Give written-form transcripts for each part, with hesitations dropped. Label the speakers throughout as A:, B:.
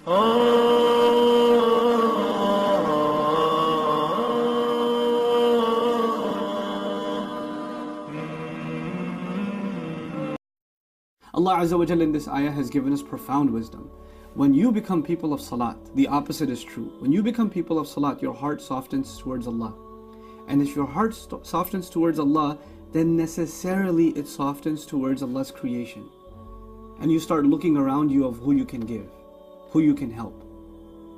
A: Allah Azza wa Jalla in this ayah has given us profound wisdom. When you become people of salat, the opposite is true. When you become people of salat, your heart softens towards Allah. And if your heart softens towards Allah, then necessarily it softens towards Allah's creation. And you start looking around you of who you can give, who you can help.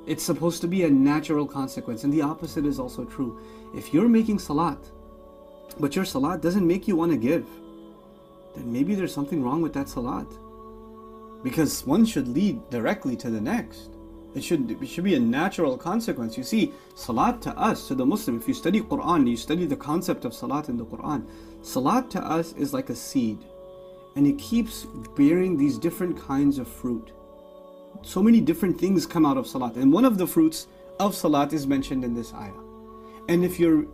A: It's supposed to be a natural consequence, and the opposite is also true. If you're making salat, but your salat doesn't make you want to give, then maybe there's something wrong with that salat. Because one should lead directly to the next. It should be a natural consequence. You see, salat to us, to the Muslim, if you study Quran, you study the concept of salat in the Quran, salat to us is like a seed. And it keeps bearing these different kinds of fruit. So many different things come out of salat. And one of the fruits of salat is mentioned in this ayah. And if you're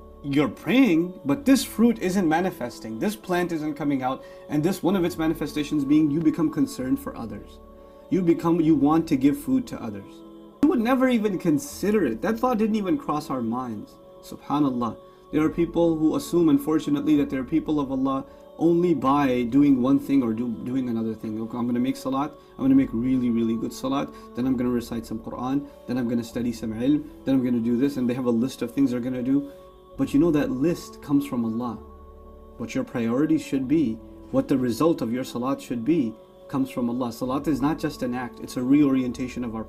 A: praying, but this fruit isn't manifesting, this plant isn't coming out, and this one of its manifestations being you become concerned for others. You want to give food to others. You would never even consider it. That thought didn't even cross our minds. Subhanallah. There are people who assume, unfortunately, that they're people of Allah only by doing one thing or doing another thing. Okay, I'm going to make salat, I'm going to make really, really good salat, then I'm going to recite some Quran, then I'm going to study some ilm, then I'm going to do this, and they have a list of things they're going to do. But you know that list comes from Allah. What your priorities should be, what the result of your salat should be, comes from Allah. Salat is not just an act, it's a reorientation of our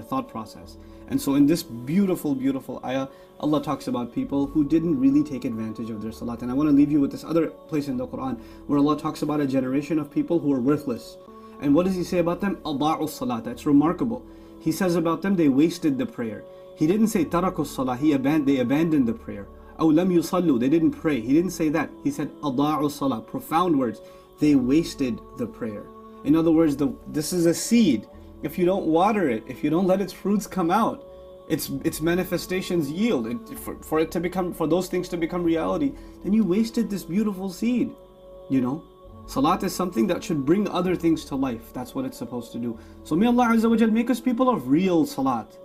A: thought process. And so in this beautiful, beautiful ayah, Allah talks about people who didn't really take advantage of their salat. And I want to leave you with this other place in the Quran where Allah talks about a generation of people who are worthless. And what does He say about them? Ada'u salat. That's remarkable. He says about them, they wasted the prayer. He didn't say taraku salah, they abandoned the prayer. Aw lam yusallu, they didn't pray. He didn't say that. He said ada'u salah. Profound words. They wasted the prayer. In other words, this is a seed. If you don't water it, if you don't let its fruits come out, its manifestations yield, for those things to become reality, then you wasted this beautiful seed. You know, salat is something that should bring other things to life. That's what it's supposed to do. So may Allah Azza wa Jal make us people of real salat.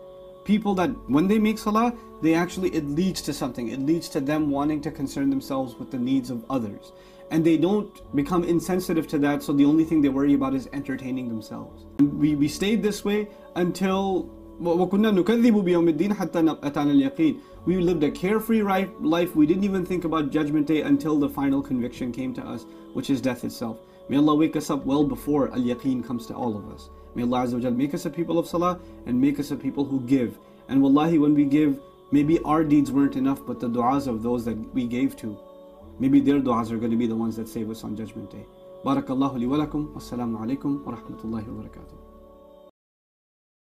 A: People that when they make salah, it leads to something. It leads to them wanting to concern themselves with the needs of others. And they don't become insensitive to that, so the only thing they worry about is entertaining themselves. We stayed this way until وَكُنَّا نُكَذِّبُ بِيَوْمِ الدِّينِ حَتَّى أَتَانَا الْيَقِينَ. We lived a carefree life. We didn't even think about Judgment Day until the final conviction came to us, which is death itself. May Allah wake us up well before al-yaqeen comes to all of us. May Allah Azza wa Jal make us a people of salah and make us a people who give. And wallahi, when we give, maybe our deeds weren't enough, but the du'as of those that we gave to, maybe their du'as are going to be the ones that save us on Judgment Day. Barakallahu li wa lakum. Wassalamu alaikum wa rahmatullahi wa barakatuh.